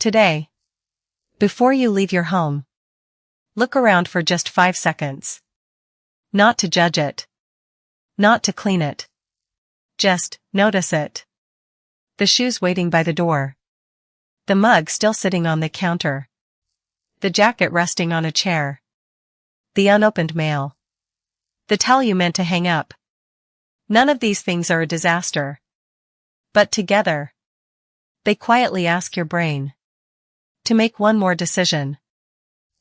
Today, before you leave your home, look around for just 5 seconds. Not to judge it. Not to clean it. Just notice it. The shoes waiting by the door. The mug still sitting on the counter. The jacket resting on a chair. The unopened mail. The towel you meant to hang up. None of these things are a disaster. But together, they quietly ask your brain to make one more decision.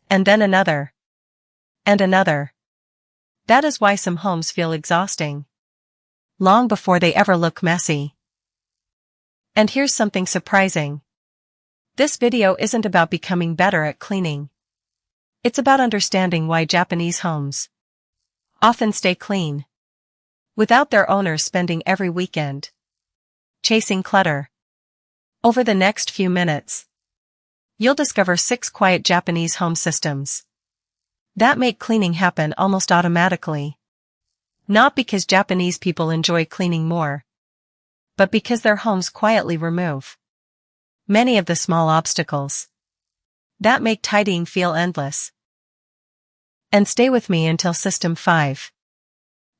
And then another. And another. That is why some homes feel exhausting long before they ever look messy. And here's something surprising. This video isn't about becoming better at cleaning. It's about understanding why Japanese homes often stay clean without their owners spending every weekend chasing clutter. Over the next few minutes, you'll discover 6 quiet Japanese home systems that make cleaning happen almost automatically. Not because Japanese people enjoy cleaning more, but because their homes quietly remove many of the small obstacles that make tidying feel endless. And stay with me until System 5.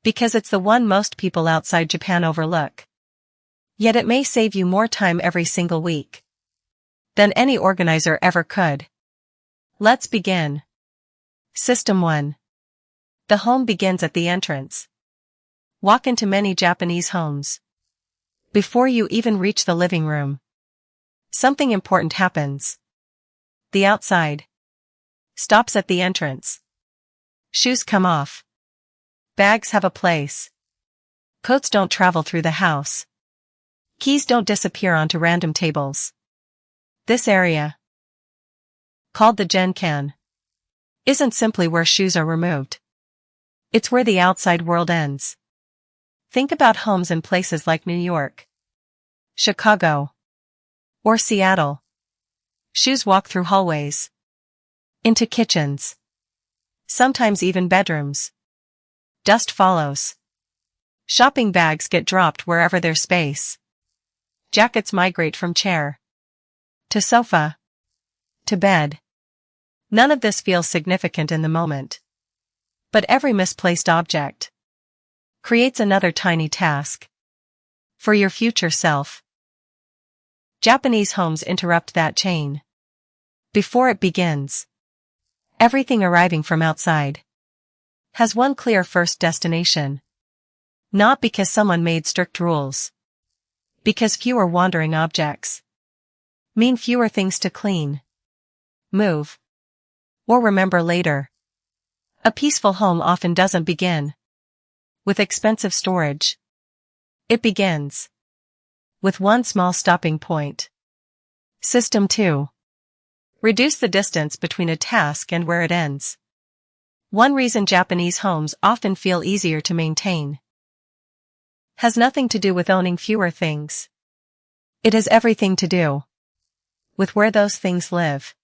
Because it's the one most people outside Japan overlook. Yet it may save you more time every single week than any organizer ever could. Let's begin. System 1. The home begins at the entrance. Walk into many Japanese homes. Before you even reach the living room, something important happens. The outside stops at the entrance. Shoes come off. Bags have a place. Coats don't travel through the house. Keys don't disappear onto random tables. This area, called the Genkan, isn't simply where shoes are removed. It's where the outside world ends. Think about homes in places like New York, Chicago, or Seattle. Shoes walk through hallways, into kitchens, sometimes even bedrooms. Dust follows. Shopping bags get dropped wherever there's space. Jackets migrate from chair to sofa to bed. None of this feels significant in the moment. But every misplaced object creates another tiny task for your future self. Japanese homes interrupt that chain before it begins. Everything arriving from outside has one clear first destination. Not because someone made strict rules. Because fewer wandering objects mean fewer things to clean, move, or remember later. A peaceful home often doesn't begin with expensive storage. It begins with one small stopping point. System 2. Reduce the distance between a task and where it ends. One reason Japanese homes often feel easier to maintain has nothing to do with owning fewer things. It has everything to do with where those things live.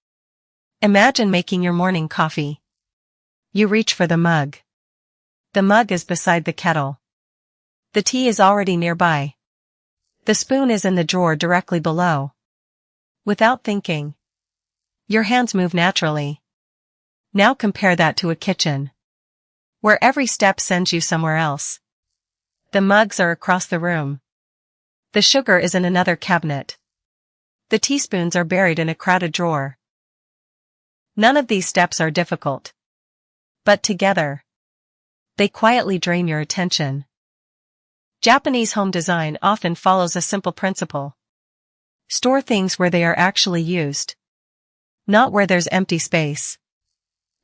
Imagine making your morning coffee. You reach for the mug. The mug is beside the kettle. The tea is already nearby. The spoon is in the drawer directly below. Without thinking, your hands move naturally. Now compare that to a kitchen, where every step sends you somewhere else. The mugs are across the room. The sugar is in another cabinet. The teaspoons are buried in a crowded drawer. None of these steps are difficult. But together, they quietly drain your attention. Japanese home design often follows a simple principle. Store things where they are actually used, not where there's empty space.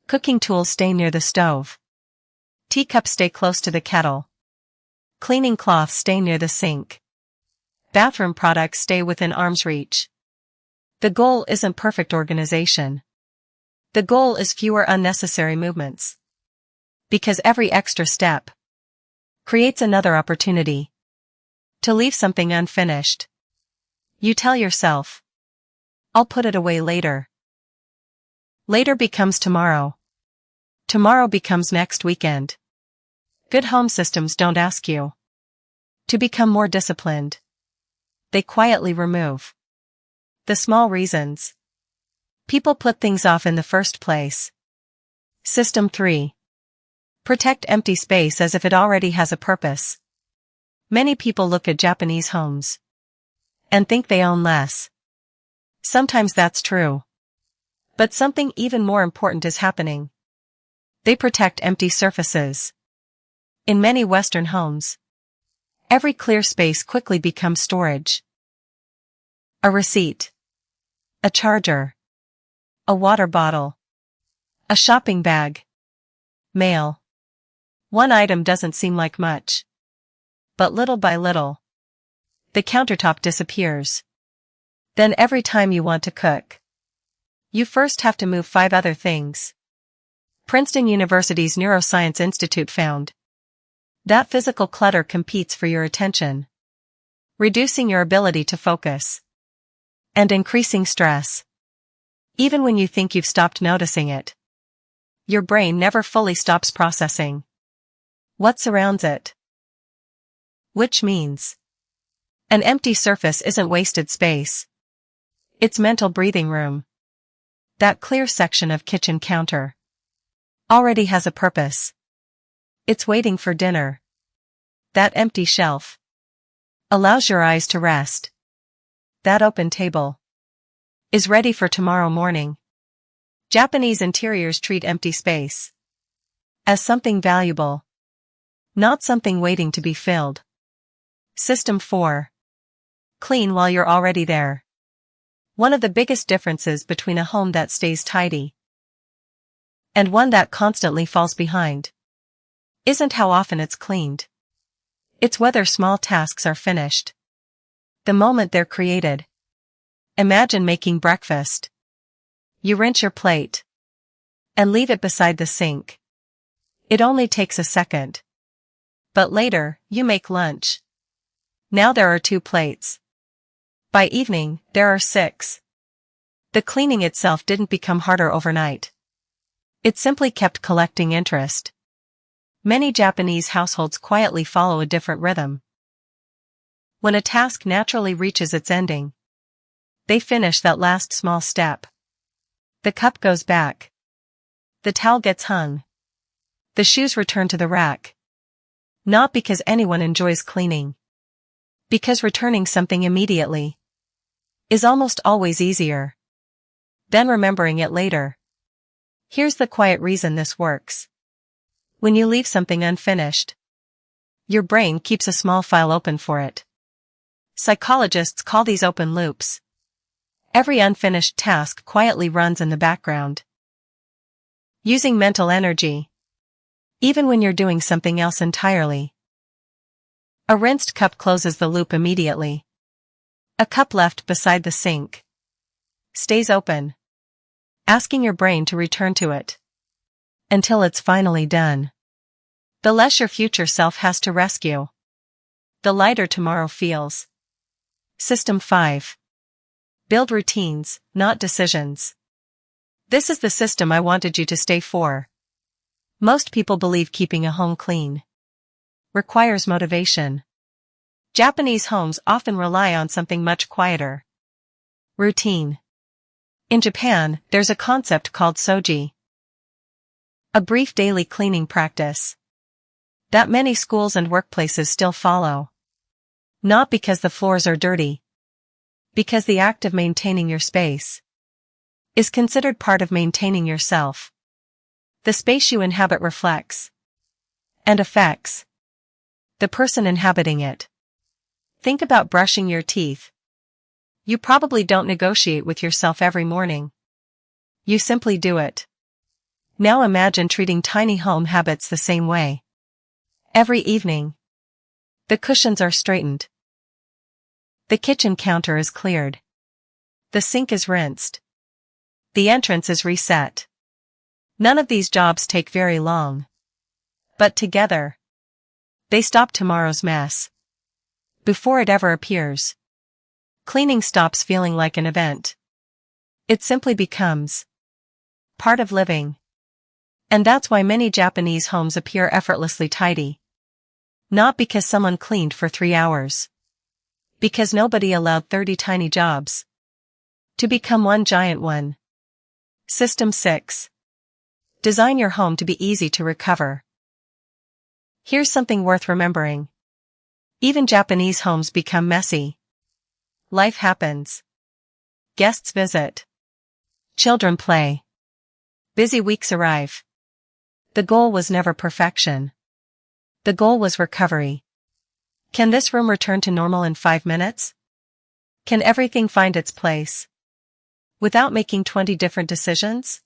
Cooking tools stay near the stove. Teacups stay close to the kettle. Cleaning cloths stay near the sink. Bathroom products stay within arm's reach. The goal isn't perfect organization. The goal is fewer unnecessary movements. Because every extra step creates another opportunity to leave something unfinished. You tell yourself, I'll put it away later. Later becomes tomorrow. Tomorrow becomes next weekend. Good home systems don't ask you to become more disciplined. They quietly remove the small reasons People put things off in the first place. System 3. Protect empty space as if it already has a purpose. Many people look at Japanese homes and think they own less. Sometimes that's true. But something even more important is happening. They protect empty surfaces. In many Western homes, every clear space quickly becomes storage. A receipt, a charger, a water bottle, a shopping bag, mail. One item doesn't seem like much. But little by little, the countertop disappears. Then every time you want to cook, you first have to move 5 other things. Princeton University's Neuroscience Institute found that physical clutter competes for your attention, reducing your ability to focus and increasing stress. Even when you think you've stopped noticing it, your brain never fully stops processing what surrounds it. Which means an empty surface isn't wasted space. It's mental breathing room. That clear section of kitchen counter already has a purpose. It's waiting for dinner. That empty shelf allows your eyes to rest. That open table is ready for tomorrow morning. Japanese interiors treat empty space as something valuable, not something waiting to be filled. System 4. Clean while you're already there. One of the biggest differences between a home that stays tidy and one that constantly falls behind isn't how often it's cleaned. It's whether small tasks are finished the moment they're created. Imagine making breakfast. You rinse your plate and leave it beside the sink. It only takes a second. But later, you make lunch. Now there are 2 plates. By evening, there are 6. The cleaning itself didn't become harder overnight. It simply kept collecting interest. Many Japanese households quietly follow a different rhythm. When a task naturally reaches its ending, they finish that last small step. The cup goes back. The towel gets hung. The shoes return to the rack. Not because anyone enjoys cleaning. Because returning something immediately is almost always easier than remembering it later. Here's the quiet reason this works. When you leave something unfinished, your brain keeps a small file open for it. Psychologists call these open loops. Every unfinished task quietly runs in the background, using mental energy, even when you're doing something else entirely. A rinsed cup closes the loop immediately. A cup left beside the sink stays open, asking your brain to return to it until it's finally done. The less your future self has to rescue, the lighter tomorrow feels. System 5. Build routines, not decisions. This is the system I wanted you to stay for. Most people believe keeping a home clean requires motivation. Japanese homes often rely on something much quieter. Routine. In Japan, there's a concept called soji, a brief daily cleaning practice that many schools and workplaces still follow. Not because the floors are dirty, because the act of maintaining your space is considered part of maintaining yourself. The space you inhabit reflects and affects the person inhabiting it. Think about brushing your teeth. You probably don't negotiate with yourself every morning. You simply do it. Now imagine treating tiny home habits the same way. Every evening, the cushions are straightened. The kitchen counter is cleared. The sink is rinsed. The entrance is reset. None of these jobs take very long. But together, they stop tomorrow's mess before it ever appears. Cleaning stops feeling like an event. It simply becomes part of living. And that's why many Japanese homes appear effortlessly tidy. Not because someone cleaned for 3 hours. Because nobody allowed 30 tiny jobs to become one giant one. System 6. Design your home to be easy to recover. Here's something worth remembering. Even Japanese homes become messy. Life happens. Guests visit. Children play. Busy weeks arrive. The goal was never perfection. The goal was recovery. Can this room return to normal in 5 minutes? Can everything find its place? Without making 20 different decisions?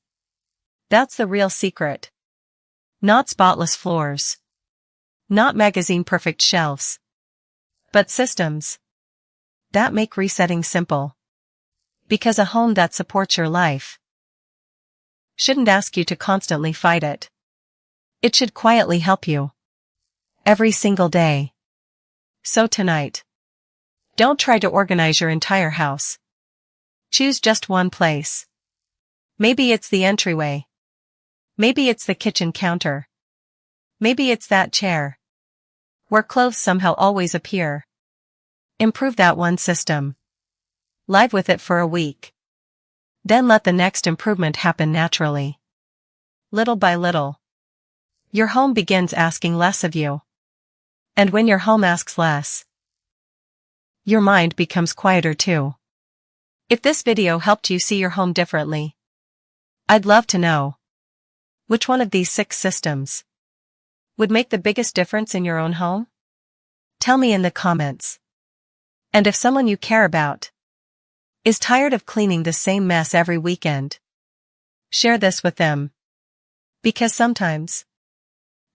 That's the real secret. Not spotless floors. Not magazine-perfect shelves. But systems that make resetting simple. Because a home that supports your life shouldn't ask you to constantly fight it. It should quietly help you. Every single day. So tonight, don't try to organize your entire house. Choose just one place. Maybe it's the entryway. Maybe it's the kitchen counter. Maybe it's that chair where clothes somehow always appear. Improve that one system. Live with it for a week. Then let the next improvement happen naturally. Little by little. Your home begins asking less of you. And when your home asks less, your mind becomes quieter too. If this video helped you see your home differently, I'd love to know which one of these 6 systems would make the biggest difference in your own home? Tell me in the comments. And if someone you care about is tired of cleaning the same mess every weekend, share this with them. Because sometimes,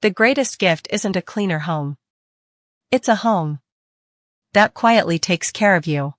the greatest gift isn't a cleaner home. It's a home that quietly takes care of you.